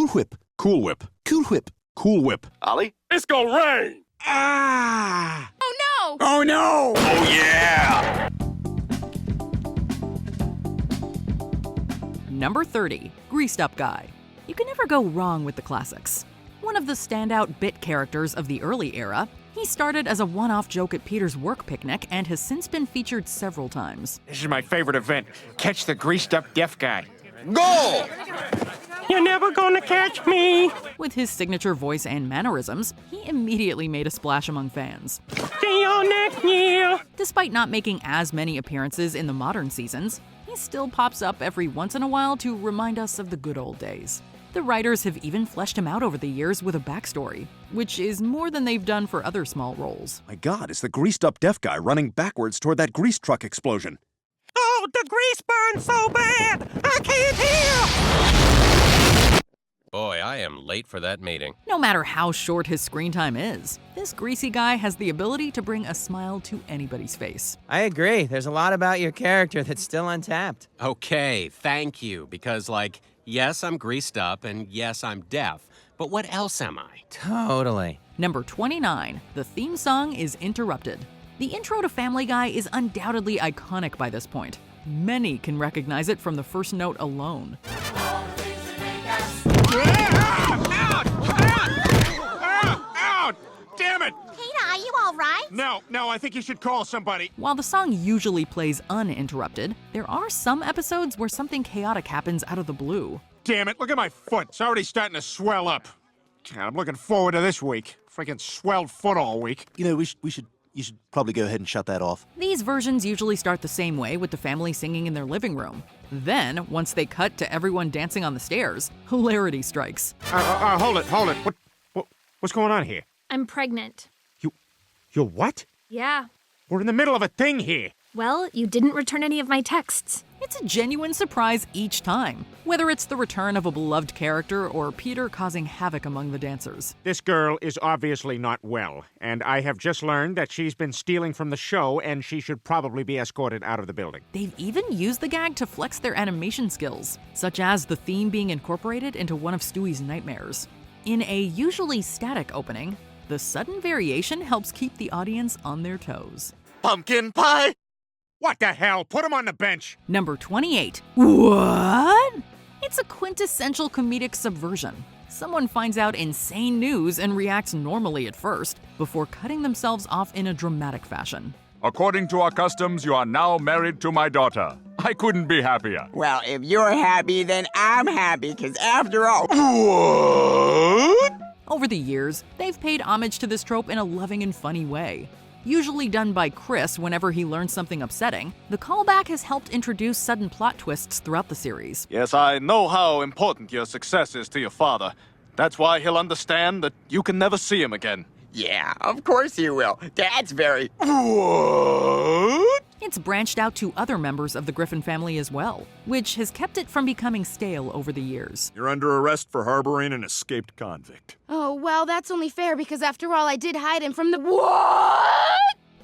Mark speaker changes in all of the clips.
Speaker 1: Cool Whip.
Speaker 2: Cool Whip.
Speaker 1: Cool Whip.
Speaker 2: Cool Whip.
Speaker 3: Ollie?
Speaker 4: It's gonna rain!
Speaker 5: Ah!
Speaker 6: Oh no!
Speaker 5: Oh no!
Speaker 3: Oh yeah!
Speaker 7: Number 30, Greased Up Guy. You can never go wrong with the classics. One of the standout bit characters of the early era, he started as a one-off joke at Peter's work picnic and has since been featured several times.
Speaker 5: This is my favorite event. Catch the greased up deaf guy.
Speaker 3: Go!
Speaker 4: You're never gonna catch me!
Speaker 7: With his signature voice and mannerisms, he immediately made a splash among fans.
Speaker 4: See you next year!
Speaker 7: Despite not making as many appearances in the modern seasons, he still pops up every once in a while to remind us of the good old days. The writers have even fleshed him out over the years with a backstory, which is more than they've done for other small roles.
Speaker 2: My God, it's the greased-up deaf guy running backwards toward that grease truck explosion.
Speaker 4: Oh, the grease burns so bad! I can't hear!
Speaker 8: Boy, I am late for that meeting.
Speaker 7: No matter how short his screen time is, this greasy guy has the ability to bring a smile to anybody's face.
Speaker 9: I agree. There's a lot about your character that's still untapped.
Speaker 8: Okay, thank you, because, yes, I'm greased up, and yes, I'm deaf, but what else am I?
Speaker 9: Totally.
Speaker 7: Number 29, the theme song is Interrupted. The intro to Family Guy is undoubtedly iconic by this point. Many can recognize it from the first note alone.
Speaker 5: Out! Damn it!
Speaker 6: Peter, are you all right?
Speaker 5: No, I think you should call somebody.
Speaker 7: While the song usually plays uninterrupted, there are some episodes where something chaotic happens out of the blue.
Speaker 5: Damn it, look at my foot. It's already starting to swell up. God, I'm looking forward to this week. Freaking swelled foot all week.
Speaker 1: You know, you should probably go ahead and shut that off.
Speaker 7: These versions usually start the same way, with the family singing in their living room. Then, once they cut to everyone dancing on the stairs, hilarity strikes.
Speaker 5: Hold it. What's going on here?
Speaker 6: I'm pregnant.
Speaker 5: You're what?
Speaker 6: Yeah.
Speaker 5: We're in the middle of a thing here.
Speaker 6: Well, you didn't return any of my texts.
Speaker 7: It's a genuine surprise each time, whether it's the return of a beloved character or Peter causing havoc among the dancers.
Speaker 5: This girl is obviously not well, and I have just learned that she's been stealing from the show, and she should probably be escorted out of the building.
Speaker 7: They've even used the gag to flex their animation skills, such as the theme being incorporated into one of Stewie's nightmares. In a usually static opening, the sudden variation helps keep the audience on their toes.
Speaker 3: Pumpkin pie?
Speaker 5: What the hell? Put him on the bench.
Speaker 7: Number 28. What? It's a quintessential comedic subversion. Someone finds out insane news and reacts normally at first, before cutting themselves off in a dramatic fashion.
Speaker 10: According to our customs, you are now married to my daughter. I couldn't be happier.
Speaker 9: Well, if you're happy, then I'm happy, because after all...
Speaker 10: What?
Speaker 7: Over the years, they've paid homage to this trope in a loving and funny way. Usually done by Chris whenever he learns something upsetting, the callback has helped introduce sudden plot twists throughout the series.
Speaker 3: Yes, I know how important your success is to your father. That's why he'll understand that you can never see him again.
Speaker 9: Yeah, of course you will. Dad's very...
Speaker 3: What?
Speaker 7: It's branched out to other members of the Griffin family as well, which has kept it from becoming stale over the years.
Speaker 10: You're under arrest for harboring an escaped convict.
Speaker 6: Oh, well, that's only fair because after all, I did hide him from the... What?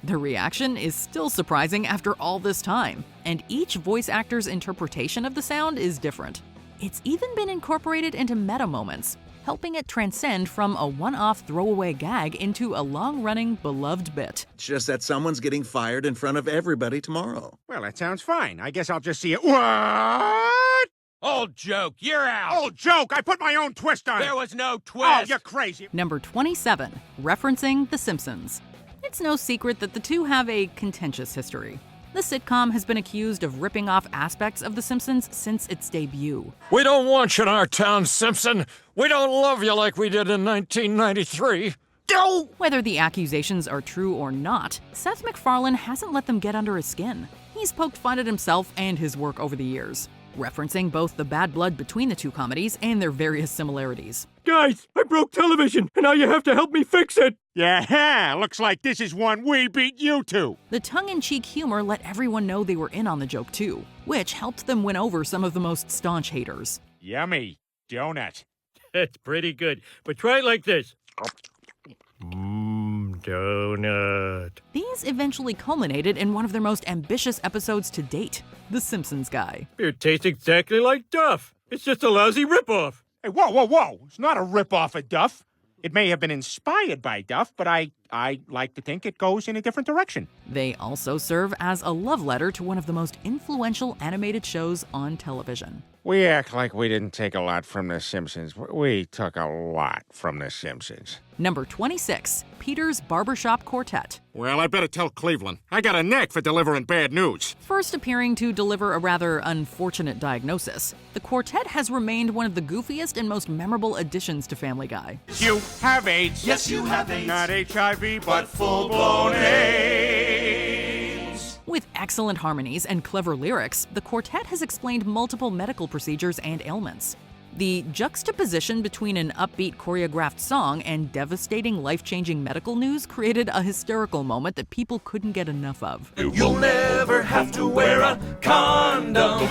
Speaker 7: The reaction is still surprising after all this time, and each voice actor's interpretation of the sound is different. It's even been incorporated into meta moments, helping it transcend from a one-off throwaway gag into a long-running, beloved bit.
Speaker 11: It's just that someone's getting fired in front of everybody tomorrow.
Speaker 5: Well, that sounds fine. I guess I'll just see it. What?
Speaker 8: Old joke, you're out!
Speaker 5: Old joke! I put my own twist on it!
Speaker 8: There was no twist!
Speaker 5: Oh, you're crazy!
Speaker 7: Number 27, referencing The Simpsons. It's no secret that the two have a contentious history. The sitcom has been accused of ripping off aspects of The Simpsons since its debut.
Speaker 4: We don't want you in our town, Simpson. We don't love you like we did in 1993. Go!
Speaker 7: Whether the accusations are true or not, Seth MacFarlane hasn't let them get under his skin. He's poked fun at himself and his work over the years, referencing both the bad blood between the two comedies and their various similarities.
Speaker 4: Guys, I broke television, and now you have to help me fix it.
Speaker 5: Yeah, looks like this is one we beat you to.
Speaker 7: The tongue-in-cheek humor let everyone know they were in on the joke too, which helped them win over some of the most staunch haters.
Speaker 5: Yummy donut.
Speaker 4: That's pretty good, but try it like this. Donut.
Speaker 7: These eventually culminated in one of their most ambitious episodes to date, The Simpsons Guy.
Speaker 4: It tastes exactly like Duff. It's just a lousy ripoff.
Speaker 5: Hey, whoa, whoa, whoa. It's not a rip-off of Duff. It may have been inspired by Duff, but I like to think it goes in a different direction.
Speaker 7: They also serve as a love letter to one of the most influential animated shows on television.
Speaker 5: We act like we didn't take a lot from The Simpsons. We took a lot from The Simpsons.
Speaker 7: Number 26, Peter's Barbershop Quartet.
Speaker 5: Well, I better tell Cleveland. I got a knack for delivering bad news.
Speaker 7: First appearing to deliver a rather unfortunate diagnosis, the quartet has remained one of the goofiest and most memorable additions to Family Guy.
Speaker 5: You have AIDS.
Speaker 12: Yes, you have AIDS.
Speaker 5: Not HIV, but full-blown AIDS.
Speaker 7: With excellent harmonies and clever lyrics, the quartet has explained multiple medical procedures and ailments. The juxtaposition between an upbeat choreographed song and devastating life-changing medical news created a hysterical moment that people couldn't get enough of.
Speaker 12: You'll never have to wear a condom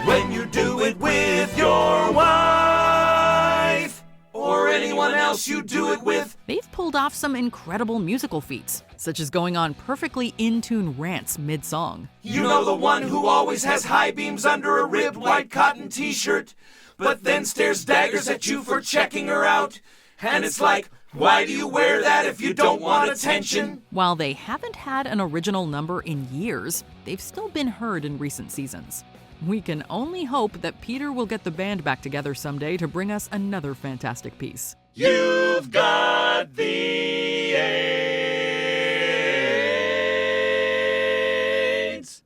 Speaker 12: when you do it with your wife or anyone else you do it with.
Speaker 7: They've pulled off some incredible musical feats, such as going on perfectly in-tune rants mid-song.
Speaker 12: You know, the one who always has high beams under a ribbed white cotton t-shirt, but then stares daggers at you for checking her out. And it's like, why do you wear that if you don't want attention?
Speaker 7: While they haven't had an original number in years, they've still been heard in recent seasons. We can only hope that Peter will get the band back together someday to bring us another fantastic piece.
Speaker 12: You've got the AIDS.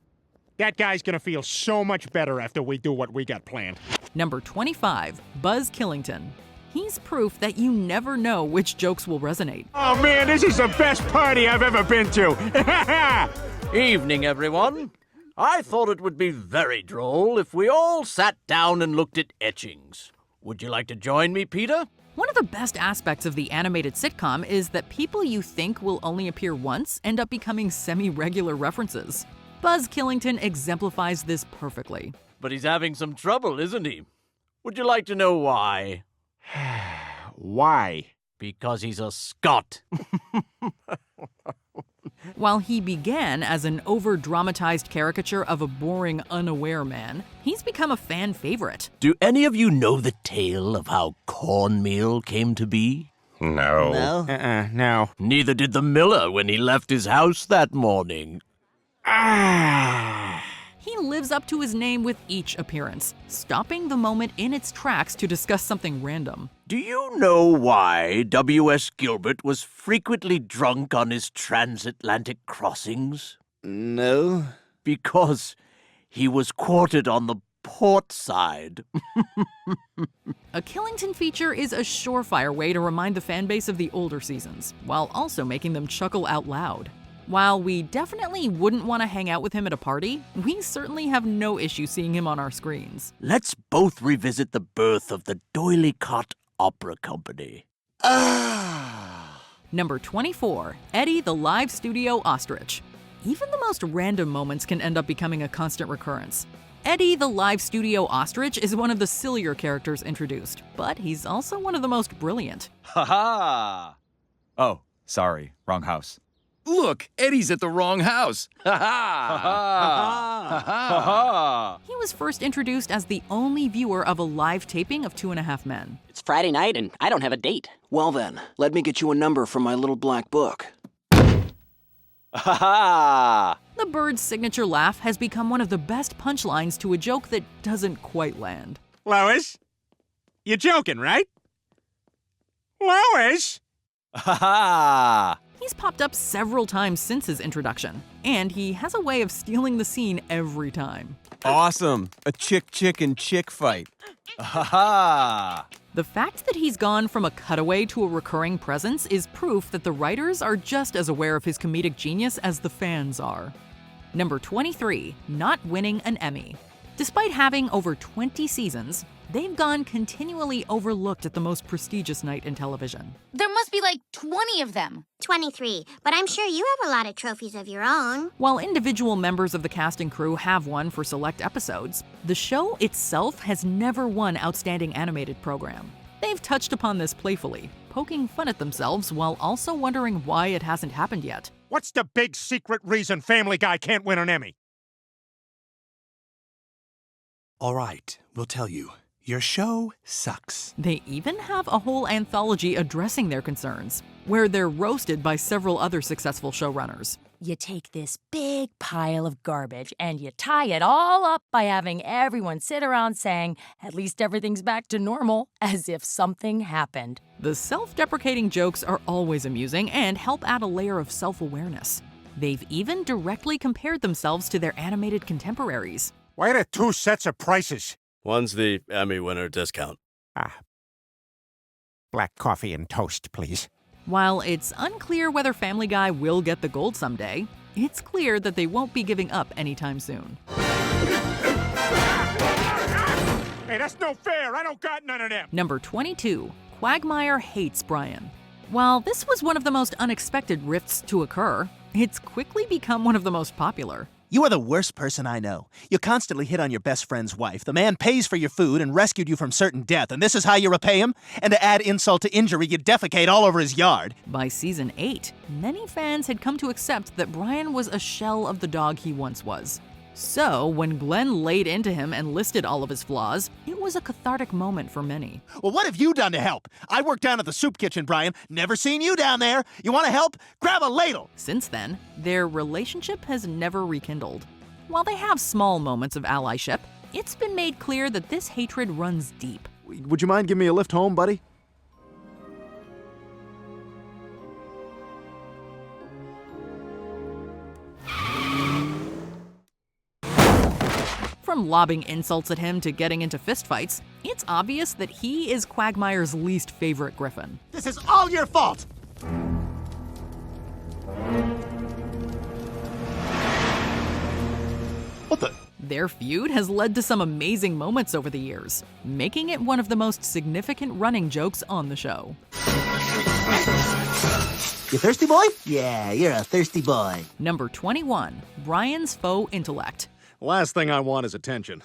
Speaker 5: That guy's gonna feel so much better after we do what we got planned.
Speaker 7: Number 25, Buzz Killington. He's proof that you never know which jokes will resonate.
Speaker 5: Oh man, this is the best party I've ever been to.
Speaker 13: Evening, everyone. I thought it would be very droll if we all sat down and looked at etchings. Would you like to join me, Peter?
Speaker 7: One of the best aspects of the animated sitcom is that people you think will only appear once end up becoming semi-regular references. Buzz Killington exemplifies this perfectly.
Speaker 13: But he's having some trouble, isn't he? Would you like to know why?
Speaker 5: Why?
Speaker 13: Because he's a Scot.
Speaker 7: While he began as an over-dramatized caricature of a boring, unaware man, he's become a fan favorite.
Speaker 13: Do any of you know the tale of how cornmeal came to be?
Speaker 5: No. No.
Speaker 13: Neither did the miller when he left his house that morning.
Speaker 7: He lives up to his name with each appearance, stopping the moment in its tracks to discuss something random.
Speaker 13: Do you know why W.S. Gilbert was frequently drunk on his transatlantic crossings?
Speaker 1: No.
Speaker 13: Because he was quartered on the port side.
Speaker 7: A Killington feature is a surefire way to remind the fanbase of the older seasons, while also making them chuckle out loud. While we definitely wouldn't want to hang out with him at a party, we certainly have no issue seeing him on our screens.
Speaker 13: Let's both revisit the birth of the Doyley-Cott Opera Company.
Speaker 7: Number 24, Eddie the Live Studio Ostrich. Even the most random moments can end up becoming a constant recurrence. Eddie the Live Studio Ostrich is one of the sillier characters introduced, but he's also one of the most brilliant.
Speaker 10: Ha-ha! Oh, sorry, wrong house.
Speaker 14: Look, Eddie's at the wrong house. Ha ha!
Speaker 10: Ha ha!
Speaker 7: He was first introduced as the only viewer of a live taping of 2.5 Men.
Speaker 15: It's Friday night and I don't have a date.
Speaker 16: Well then, let me get you a number from my little black book.
Speaker 13: Ha ha!
Speaker 7: The bird's signature laugh has become one of the best punchlines to a joke that doesn't quite land.
Speaker 5: Lois? You're joking, right? Lois?
Speaker 13: Ha ha!
Speaker 7: He's popped up several times since his introduction, and he has a way of stealing the scene every time.
Speaker 2: Awesome. A chick-chick-and-chick fight. Ha ha!
Speaker 7: The fact that he's gone from a cutaway to a recurring presence is proof that the writers are just as aware of his comedic genius as the fans are. Number 23, not winning an Emmy. Despite having over 20 seasons, they've gone continually overlooked at the most prestigious night in television.
Speaker 6: There must be like 20 of them.
Speaker 17: 23, but I'm sure you have a lot of trophies of your own.
Speaker 7: While individual members of the cast and crew have won for select episodes, the show itself has never won Outstanding Animated Program. They've touched upon this playfully, poking fun at themselves while also wondering why it hasn't happened yet.
Speaker 5: What's the big secret reason Family Guy can't win an Emmy?
Speaker 1: All right, we'll tell you.
Speaker 18: Your show sucks.
Speaker 7: They even have a whole anthology addressing their concerns, where they're roasted by several other successful showrunners.
Speaker 19: You take this big pile of garbage and you tie it all up by having everyone sit around saying, at least everything's back to normal, as if something happened.
Speaker 7: The self-deprecating jokes are always amusing and help add a layer of self-awareness. They've even directly compared themselves to their animated contemporaries.
Speaker 5: Why are there two sets of prices?
Speaker 20: One's the Emmy winner discount.
Speaker 5: Black coffee and toast, please.
Speaker 7: While it's unclear whether Family Guy will get the gold someday, it's clear that they won't be giving up anytime soon.
Speaker 5: Hey, that's no fair. I don't got none of them.
Speaker 7: Number 22, Quagmire hates Brian. While this was one of the most unexpected rifts to occur, it's quickly become one of the most popular.
Speaker 1: You are the worst person I know. You constantly hit on your best friend's wife. The man pays for your food and rescued you from certain death, and this is how you repay him? And to add insult to injury, you defecate all over his yard.
Speaker 7: By season 8, many fans had come to accept that Brian was a shell of the dog he once was. So, when Glenn laid into him and listed all of his flaws, it was a cathartic moment for many.
Speaker 1: Well, what have you done to help? I work down at the soup kitchen, Brian. Never seen you down there. You want to help? Grab a ladle.
Speaker 7: Since then, their relationship has never rekindled. While they have small moments of allyship, it's been made clear that this hatred runs deep.
Speaker 2: Would you mind giving me a lift home, buddy?
Speaker 7: From lobbing insults at him to getting into fistfights, it's obvious that he is Quagmire's least favorite Griffin.
Speaker 1: This is all your fault! What the?
Speaker 7: Their feud has led to some amazing moments over the years, making it one of the most significant running jokes on the show.
Speaker 1: You thirsty boy? Yeah, you're a thirsty boy.
Speaker 7: Number 21, Brian's faux intellect.
Speaker 2: Last thing I want is attention.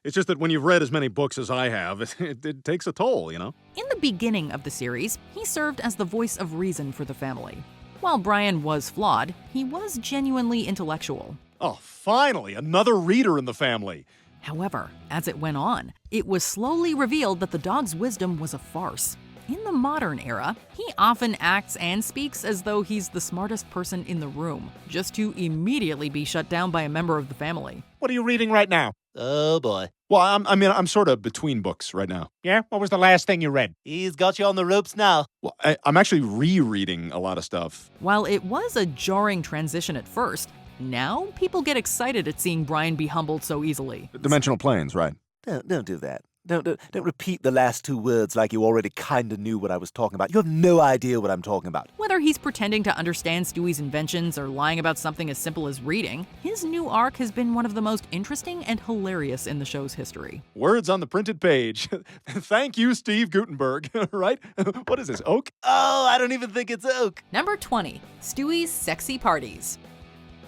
Speaker 2: It's just that when you've read as many books as I have, it takes a toll, you know?
Speaker 7: In the beginning of the series, he served as the voice of reason for the family. While Brian was flawed, he was genuinely intellectual.
Speaker 2: Oh, finally, another reader in the family.
Speaker 7: However, as it went on, it was slowly revealed that the dog's wisdom was a farce. In the modern era, he often acts and speaks as though he's the smartest person in the room, just to immediately be shut down by a member of the family.
Speaker 5: What are you reading right now?
Speaker 1: Oh, boy.
Speaker 2: Well, I'm sort of between books right now.
Speaker 5: Yeah? What was the last thing you read?
Speaker 1: He's got you on the ropes now.
Speaker 2: Well, I'm actually rereading a lot of stuff.
Speaker 7: While it was a jarring transition at first, now people get excited at seeing Brian be humbled so easily.
Speaker 2: Dimensional planes, right.
Speaker 1: Don't do that. Don't repeat the last two words like you already kind of knew what I was talking about. You have no idea what I'm talking about.
Speaker 7: Whether he's pretending to understand Stewie's inventions or lying about something as simple as reading, his new arc has been one of the most interesting and hilarious in the show's history.
Speaker 2: Words on the printed page. Thank you, Steve Gutenberg, right? What is this, oak?
Speaker 1: Oh, I don't even think it's oak.
Speaker 7: Number 20, Stewie's sexy parties.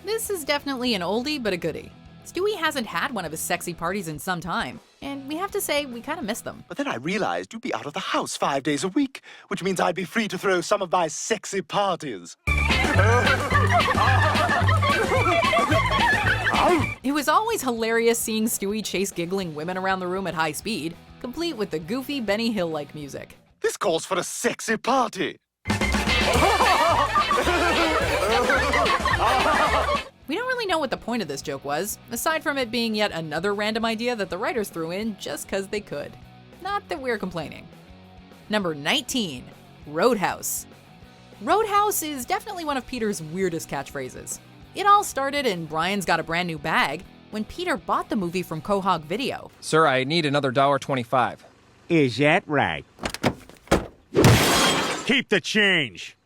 Speaker 7: This is definitely an oldie but a goodie. Stewie hasn't had one of his sexy parties in some time, and we have to say we kind of miss them.
Speaker 21: But then I realized you'd be out of the house 5 days a week, which means I'd be free to throw some of my sexy parties.
Speaker 7: It was always hilarious seeing Stewie chase giggling women around the room at high speed, complete with the goofy Benny Hill-like music.
Speaker 21: This calls for a sexy party.
Speaker 7: We don't really know what the point of this joke was, aside from it being yet another random idea that the writers threw in just because they could. Not that we're complaining. Number 19, Roadhouse. Roadhouse is definitely one of Peter's weirdest catchphrases. It all started in Brian's Got a Brand New Bag when Peter bought the movie from Quahog Video.
Speaker 22: Sir, I need another $1.25.
Speaker 5: Is that right? Keep the change.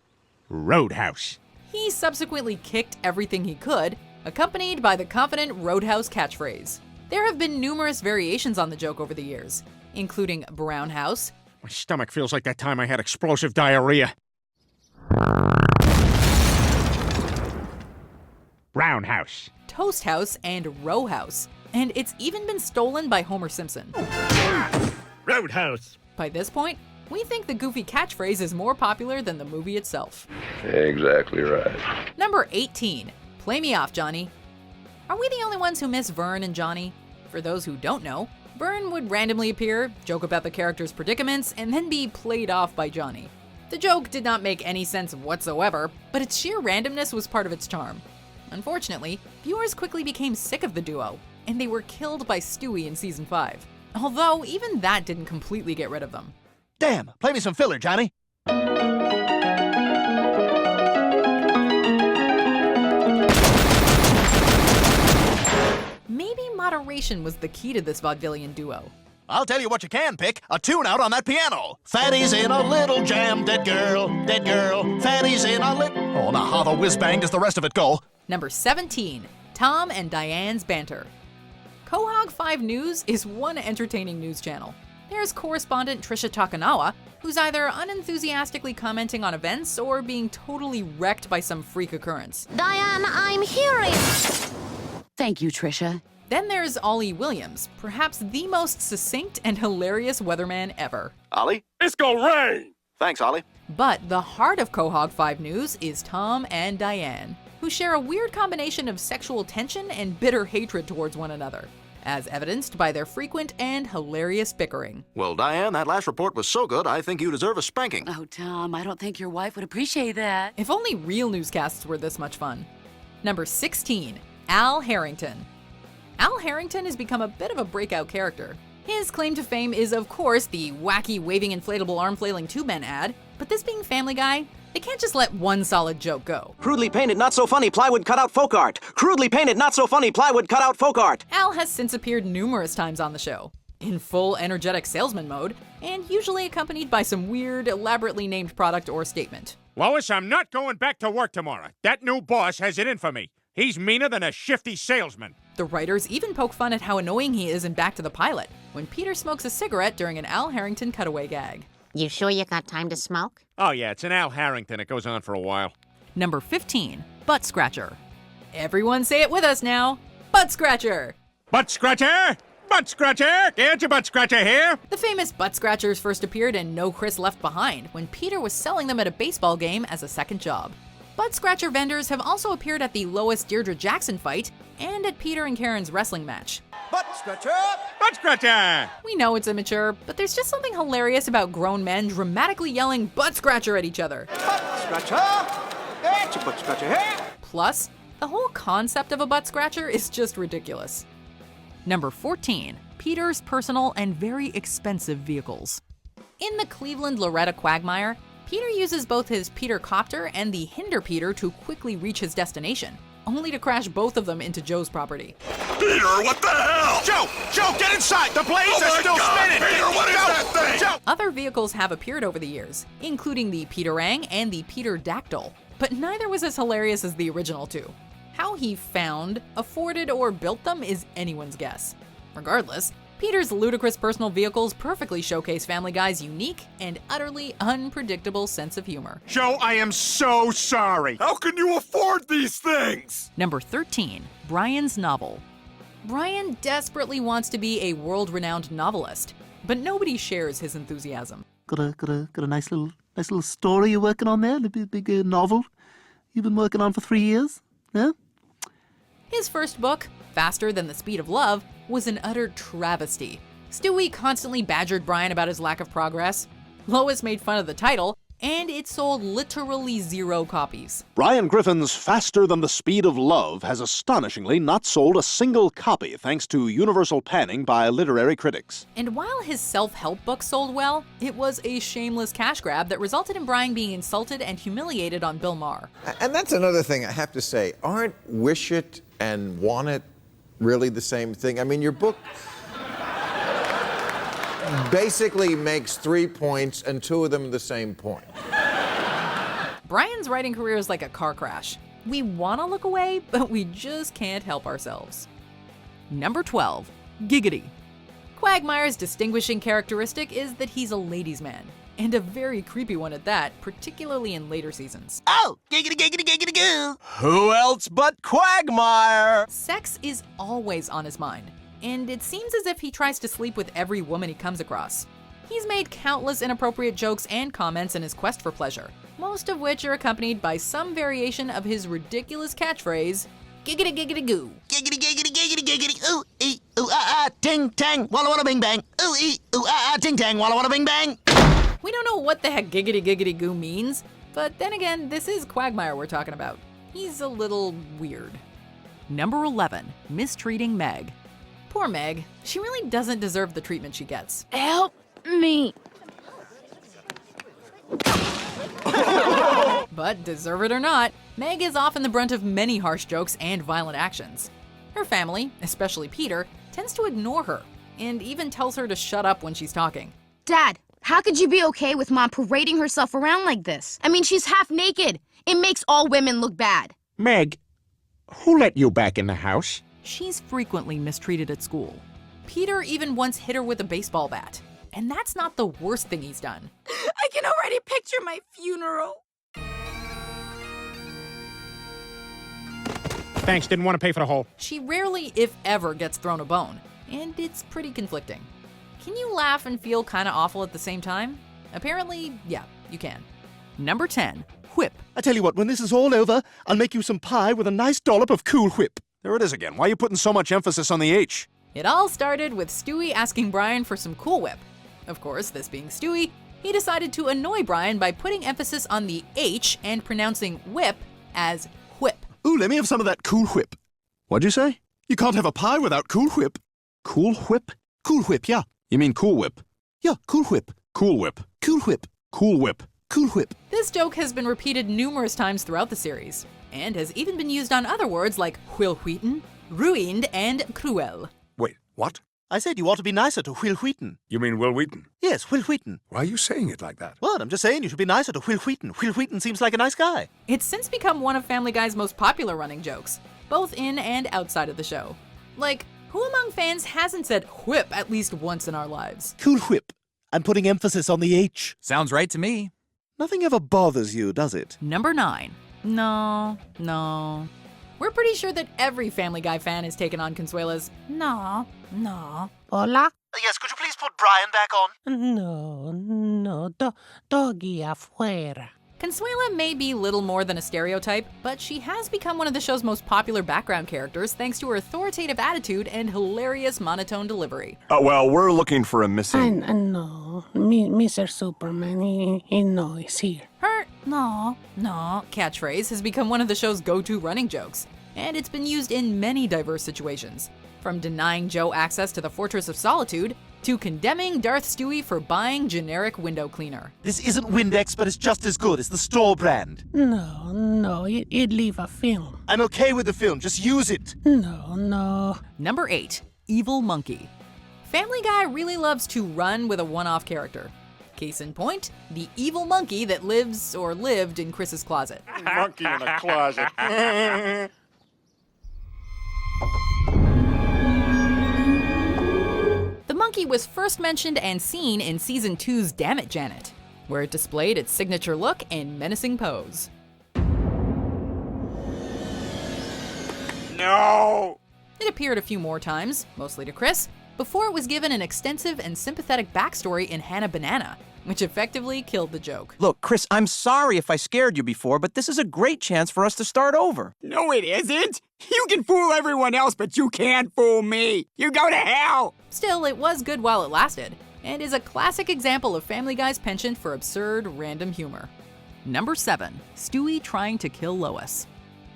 Speaker 5: Roadhouse.
Speaker 7: He subsequently kicked everything he could, accompanied by the confident Roadhouse catchphrase. There have been numerous variations on the joke over the years, including Brown House.
Speaker 5: My stomach feels like that time I had explosive diarrhea. Brown House.
Speaker 7: Toast House, and Row House. And it's even been stolen by Homer Simpson.
Speaker 5: Roadhouse.
Speaker 7: By this point, we think the goofy catchphrase is more popular than the movie itself.
Speaker 23: Exactly right.
Speaker 7: Number 18, Play Me Off, Johnny. Are we the only ones who miss Vern and Johnny? For those who don't know, Vern would randomly appear, joke about the character's predicaments, and then be played off by Johnny. The joke did not make any sense whatsoever, but its sheer randomness was part of its charm. Unfortunately, viewers quickly became sick of the duo, and they were killed by Stewie in season 5. Although, even that didn't completely get rid of them.
Speaker 1: Damn, play me some filler, Johnny.
Speaker 7: Maybe moderation was the key to this vaudevillian duo.
Speaker 1: I'll tell you what you can pick, a tune out on that piano. Fatty's in a little jam, dead girl, Fatty's in a little... Oh, now how the whiz-bang does the rest of it go?
Speaker 7: Number 17, Tom and Diane's banter. Quahog 5 News is one entertaining news channel. There's correspondent Trisha Takanawa, who's either unenthusiastically commenting on events or being totally wrecked by some freak occurrence.
Speaker 17: Diane, I'm hearing.
Speaker 3: Thank you, Trisha.
Speaker 7: Then there's Ollie Williams, perhaps the most succinct and hilarious weatherman ever.
Speaker 9: Ollie?
Speaker 4: It's gonna rain!
Speaker 9: Thanks, Ollie.
Speaker 7: But the heart of Quahog 5 News is Tom and Diane, who share a weird combination of sexual tension and bitter hatred towards one another, as evidenced by their frequent and hilarious bickering.
Speaker 9: Well, Diane, that last report was so good, I think you deserve a spanking.
Speaker 3: Oh, Tom, I don't think your wife would appreciate that.
Speaker 7: If only real newscasts were this much fun. Number 16, Al Harrington. Al Harrington has become a bit of a breakout character. His claim to fame is, of course, the wacky waving inflatable arm flailing tube men ad, but this being Family Guy, they can't just let one solid joke go.
Speaker 16: Crudely painted, not so funny, plywood cut out folk art. Crudely painted, not so funny, plywood cut out folk art.
Speaker 7: Al has since appeared numerous times on the show, in full energetic salesman mode, and usually accompanied by some weird, elaborately named product or statement.
Speaker 5: Lois, I'm not going back to work tomorrow. That new boss has it in for me. He's meaner than a shifty salesman.
Speaker 7: The writers even poke fun at how annoying he is in Back to the Pilot, when Peter smokes a cigarette during an Al Harrington cutaway gag.
Speaker 17: You sure you got time to smoke?
Speaker 5: Oh yeah, it's an Al Harrington. It goes on for a while.
Speaker 7: Number 15, Butt Scratcher. Everyone say it with us now. Butt Scratcher!
Speaker 5: Butt Scratcher! Butt Scratcher! Get your Butt Scratcher here!
Speaker 7: The famous Butt Scratchers first appeared in No Chris Left Behind, when Peter was selling them at a baseball game as a second job. Butt Scratcher vendors have also appeared at the Lois Deirdre Jackson fight and at Peter and Karen's wrestling match.
Speaker 21: Butt Scratcher!
Speaker 5: Butt Scratcher!
Speaker 7: We know it's immature, but there's just something hilarious about grown men dramatically yelling Butt Scratcher at each other.
Speaker 21: Butt Scratcher! Get your Butt Scratcher here!
Speaker 7: Plus, the whole concept of a butt scratcher is just ridiculous. Number 14, Peter's personal and very expensive vehicles. In the Cleveland Loretta Quagmire, Peter uses both his Peter Copter and the Hinder Peter to quickly reach his destination, only to crash both of them into Joe's property.
Speaker 12: Peter, what the hell? Joe, get inside! The blades are still spinning! Peter, what is that thing? Joe!
Speaker 7: Other vehicles have appeared over the years, including the Peterang and the Peter Dactyl, but neither was as hilarious as the original two. How he found, afforded, or built them is anyone's guess. Regardless, Peter's ludicrous personal vehicles perfectly showcase Family Guy's unique and utterly unpredictable sense of humor.
Speaker 5: Joe, I am so sorry.
Speaker 12: How can you afford these things?
Speaker 7: Number 13, Brian's novel. Brian desperately wants to be a world-renowned novelist, but nobody shares his enthusiasm.
Speaker 23: Got a nice little story you're working on there, a big novel you've been working on for 3 years, yeah?
Speaker 7: His first book, Faster Than the Speed of Love, was an utter travesty. Stewie constantly badgered Brian about his lack of progress. Lois made fun of the title, and it sold literally 0 copies.
Speaker 2: Brian Griffin's Faster Than the Speed of Love has astonishingly not sold a single copy thanks to universal panning by literary critics.
Speaker 7: And while his self-help book sold well, it was a shameless cash grab that resulted in Brian being insulted and humiliated on Bill Maher.
Speaker 24: And that's another thing I have to say. Aren't Wish It and Want It really the same thing? I mean, your book basically makes 3 points and 2 of them the same point.
Speaker 7: Brian's writing career is like a car crash. We want to look away, but we just can't help ourselves. Number 12, Giggity. Quagmire's distinguishing characteristic is that he's a ladies' man, and a very creepy one at that, particularly in later seasons.
Speaker 1: Oh, giggity goo!
Speaker 16: Who else but Quagmire?
Speaker 7: Sex is always on his mind, and it seems as if he tries to sleep with every woman he comes across. He's made countless inappropriate jokes and comments in his quest for pleasure, most of which are accompanied by some variation of his ridiculous catchphrase, giggity goo.
Speaker 1: Giggity, ooh, ooh, ah, ah, ting, tang, walla, walla, bing, bang. Ooh, ee, ooh, ah, ah, ting, tang, walla, walla, bing, bang.
Speaker 7: We don't know what the heck giggity giggity goo means, but then again, this is Quagmire we're talking about. He's a little weird. Number 11, Mistreating Meg. Poor Meg. She really doesn't deserve the treatment she gets.
Speaker 6: Help me.
Speaker 7: But deserve it or not, Meg is often the brunt of many harsh jokes and violent actions. Her family, especially Peter, tends to ignore her and even tells her to shut up when she's talking.
Speaker 6: Dad, how could you be okay with Mom parading herself around like this? I mean, she's half naked. It makes all women look bad.
Speaker 5: Meg, who let you back in the house?
Speaker 7: She's frequently mistreated at school. Peter even once hit her with a baseball bat. And that's not the worst thing he's done.
Speaker 6: I can already picture my funeral.
Speaker 5: Thanks, didn't want to pay for the hole.
Speaker 7: She rarely, if ever, gets thrown a bone. And it's pretty conflicting. Can you laugh and feel kinda awful at the same time? Apparently, yeah, you can. Number 10, Whip.
Speaker 1: I tell you what, when this is all over, I'll make you some pie with a nice dollop of Cool Whip.
Speaker 2: There it is again. Why are you putting so much emphasis on the H?
Speaker 7: It all started with Stewie asking Brian for some Cool Whip. Of course, this being Stewie, he decided to annoy Brian by putting emphasis on the H and pronouncing whip as whip.
Speaker 1: Ooh, let me have some of that Cool Whip.
Speaker 2: What'd you say?
Speaker 1: You can't have a pie without Cool Whip.
Speaker 2: Cool Whip?
Speaker 1: Cool Whip, yeah.
Speaker 2: You mean Cool Whip?
Speaker 1: Yeah, Cool Whip.
Speaker 2: Cool Whip.
Speaker 1: Cool Whip.
Speaker 2: Cool Whip.
Speaker 1: Cool Whip.
Speaker 7: This joke has been repeated numerous times throughout the series, and has even been used on other words like whilwheaten, ruined, and cruel.
Speaker 4: Wait, what?
Speaker 1: I said you ought to be nicer to Will Wheaton.
Speaker 4: You mean Will Wheaton?
Speaker 1: Yes, Will Wheaton.
Speaker 4: Why are you saying it like that?
Speaker 1: What? I'm just saying you should be nicer to Will Wheaton. Will Wheaton seems like a nice guy.
Speaker 7: It's since become one of Family Guy's most popular running jokes, both in and outside of the show. Like, who among fans hasn't said whip at least once in our lives?
Speaker 1: Cool Whip. I'm putting emphasis on the H.
Speaker 18: Sounds right to me.
Speaker 1: Nothing ever bothers you, does it?
Speaker 7: Number 9. No. We're pretty sure that every Family Guy fan has taken on Consuela's no.
Speaker 23: Hola?
Speaker 1: Yes, could you please put Brian back on?
Speaker 23: No, doggy afuera.
Speaker 7: Consuela may be little more than a stereotype, but she has become one of the show's most popular background characters thanks to her authoritative attitude and hilarious monotone delivery.
Speaker 8: Well, we're looking for a missing...
Speaker 23: No, Mr. Superman, he knows he's here.
Speaker 7: Her no catchphrase has become one of the show's go-to running jokes, and it's been used in many diverse situations, from denying Joe access to the Fortress of Solitude to condemning Darth Stewie for buying generic window cleaner.
Speaker 1: This isn't Windex, but it's just as good. It's the store brand.
Speaker 23: No, you'd leave a film.
Speaker 1: I'm okay with the film. Just use it.
Speaker 23: No.
Speaker 7: Number 8, Evil Monkey. Family Guy really loves to run with a one-off character. Case in point, the evil monkey that lives or lived in Chris's closet.
Speaker 5: Monkey in a closet.
Speaker 7: The monkey was first mentioned and seen in Season 2's Damn It, Janet, where it displayed its signature look and menacing pose.
Speaker 5: No!
Speaker 7: It appeared a few more times, mostly to Chris, before it was given an extensive and sympathetic backstory in Hannah Banana, which effectively killed the joke.
Speaker 10: Look, Chris, I'm sorry if I scared you before, but this is a great chance for us to start over.
Speaker 11: No, it isn't. You can fool everyone else, but you can't fool me. You go to hell.
Speaker 7: Still, it was good while it lasted, and is a classic example of Family Guy's penchant for absurd, random humor. Number 7, Stewie trying to kill Lois.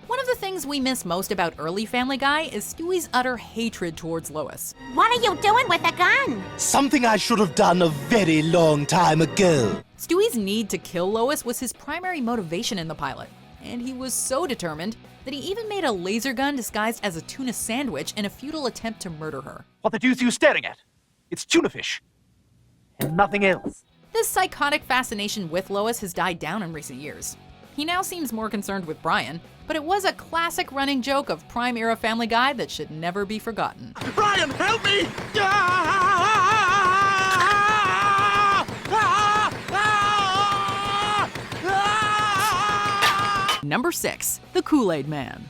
Speaker 7: One of the things we miss most about early Family Guy is Stewie's utter hatred towards Lois.
Speaker 17: What are you doing with a gun?
Speaker 1: Something I should have done a very long time ago.
Speaker 7: Stewie's need to kill Lois was his primary motivation in the pilot, and he was so determined that he even made a laser gun disguised as a tuna sandwich in a futile attempt to murder her.
Speaker 1: What the deuce are you staring at? It's tuna fish. And nothing else.
Speaker 7: This psychotic fascination with Lois has died down in recent years. He now seems more concerned with Brian, but it was a classic running joke of prime-era Family Guy that should never be forgotten.
Speaker 11: Brian, help me!
Speaker 7: Number 6, the Kool-Aid Man.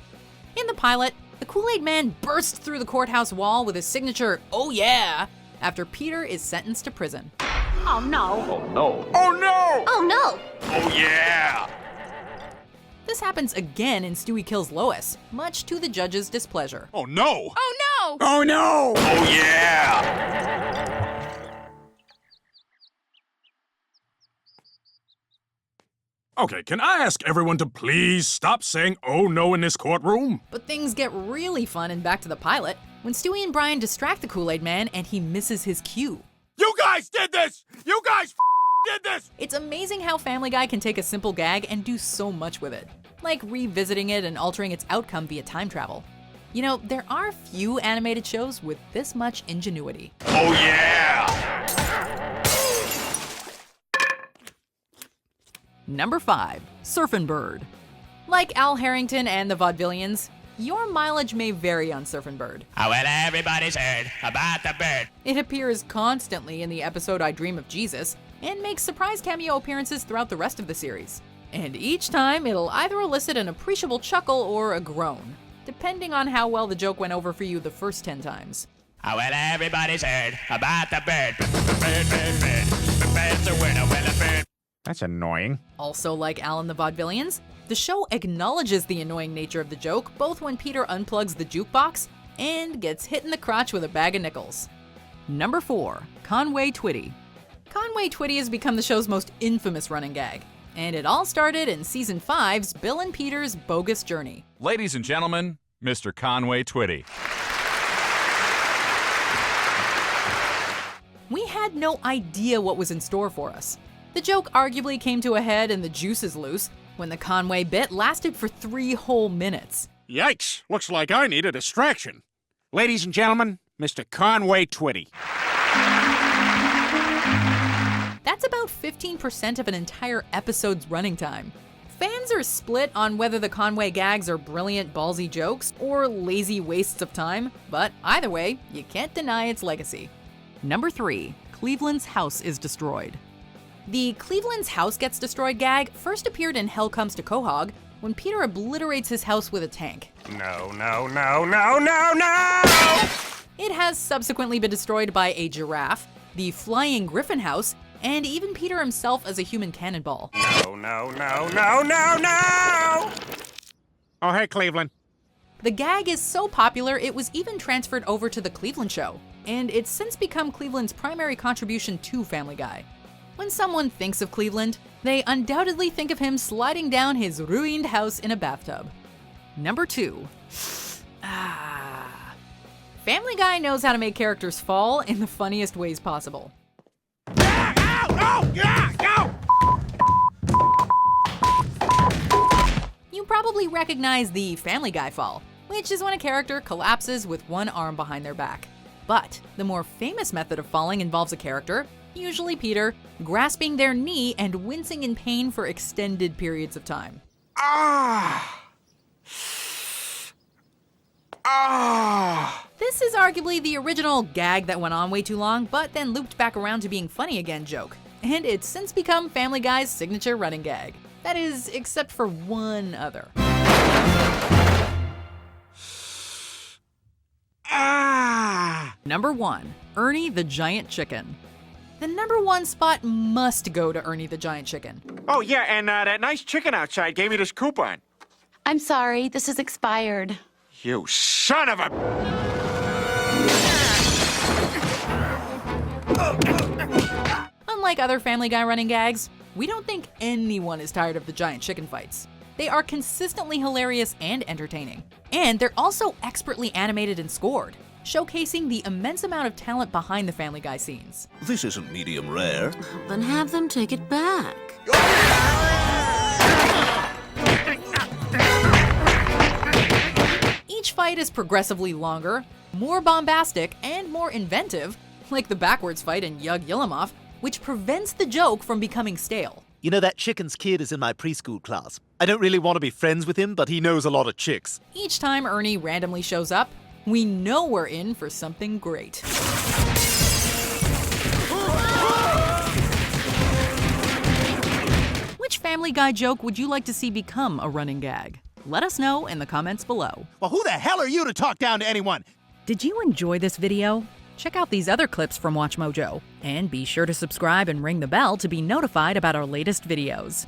Speaker 7: In the pilot, the Kool-Aid Man bursts through the courthouse wall with his signature, "Oh yeah," after Peter is sentenced to prison.
Speaker 17: Oh no.
Speaker 4: Oh no.
Speaker 11: Oh no!
Speaker 17: Oh no!
Speaker 4: Oh yeah!
Speaker 7: This happens again in Stewie Kills Lois, much to the judge's displeasure.
Speaker 2: Oh no!
Speaker 6: Oh no!
Speaker 11: Oh no!
Speaker 12: Oh yeah!
Speaker 13: Okay, can I ask everyone to please stop saying "oh no" in this courtroom?
Speaker 7: But things get really fun in Back to the Pilot when Stewie and Brian distract the Kool-Aid Man and he misses his cue.
Speaker 13: You guys did this! You guys did this!
Speaker 7: It's amazing how Family Guy can take a simple gag and do so much with it, like revisiting it and altering its outcome via time travel. You know, there are few animated shows with this much ingenuity.
Speaker 12: Oh yeah!
Speaker 7: Number 5, Surfin Bird. Like Al Harrington and the Vaudevillians, your mileage may vary on Surfin Bird.
Speaker 12: Oh, well, everybody's heard about the bird.
Speaker 7: It appears constantly in the episode I Dream of Jesus, and makes surprise cameo appearances throughout the rest of the series. And each time, it'll either elicit an appreciable chuckle or a groan, depending on how well the joke went over for you the first 10 times.
Speaker 12: Oh, well, everybody's heard about the bird. Bird's a winner, well, a bird.
Speaker 5: That's annoying.
Speaker 7: Also like Al and the Vaudevillians, the show acknowledges the annoying nature of the joke both when Peter unplugs the jukebox and gets hit in the crotch with a bag of nickels. Number 4, Conway Twitty. Conway Twitty has become the show's most infamous running gag, and it all started in Season 5's Bill and Peter's Bogus Journey.
Speaker 14: Ladies and gentlemen, Mr. Conway Twitty.
Speaker 7: We had no idea what was in store for us. The joke arguably came to a head and the juice is loose when the Conway bit lasted for 3 whole minutes.
Speaker 5: Yikes! Looks like I need a distraction. Ladies and gentlemen, Mr. Conway Twitty.
Speaker 7: That's about 15% of an entire episode's running time. Fans are split on whether the Conway gags are brilliant ballsy jokes or lazy wastes of time, but either way, you can't deny its legacy. Number 3, Cleveland's house is destroyed. The Cleveland's house gets destroyed gag first appeared in Hell Comes to Quahog when Peter obliterates his house with a tank.
Speaker 13: No, no, no, no, no, no!
Speaker 7: It has subsequently been destroyed by a giraffe, the flying griffin house, and even Peter himself as a human cannonball.
Speaker 13: No, no, no, no, no, no!
Speaker 5: Oh, hey, Cleveland.
Speaker 7: The gag is so popular it was even transferred over to The Cleveland Show, and it's since become Cleveland's primary contribution to Family Guy. When someone thinks of Cleveland, they undoubtedly think of him sliding down his ruined house in a bathtub. Number 2. Family Guy knows how to make characters fall in the funniest ways possible. You probably recognize the Family Guy fall, which is when a character collapses with one arm behind their back. But the more famous method of falling involves a character, usually Peter, grasping their knee and wincing in pain for extended periods of time. This is arguably the original gag that went on way too long, but then looped back around to being funny again joke. And it's since become Family Guy's signature running gag. That is, except for one other. Number 1, Ernie the Giant Chicken. The number 1 spot must go to Ernie the Giant Chicken.
Speaker 5: Oh, yeah, and that nice chicken outside gave me this coupon.
Speaker 3: I'm sorry, this is expired.
Speaker 5: You son of a...
Speaker 7: Unlike other Family Guy running gags, we don't think anyone is tired of the giant chicken fights. They are consistently hilarious and entertaining. And they're also expertly animated and scored, showcasing the immense amount of talent behind the Family Guy scenes.
Speaker 15: This isn't medium rare.
Speaker 3: Then have them take it back.
Speaker 7: Each fight is progressively longer, more bombastic, and more inventive, like the backwards fight in Yug Yillimov, which prevents the joke from becoming stale.
Speaker 1: You know, that chicken's kid is in my preschool class. I don't really want to be friends with him, but he knows a lot of chicks.
Speaker 7: Each time Ernie randomly shows up, we know we're in for something great. Which Family Guy joke would you like to see become a running gag? Let us know in the comments below.
Speaker 1: Well, who the hell are you to talk down to anyone?
Speaker 7: Did you enjoy this video? Check out these other clips from WatchMojo, and be sure to subscribe and ring the bell to be notified about our latest videos.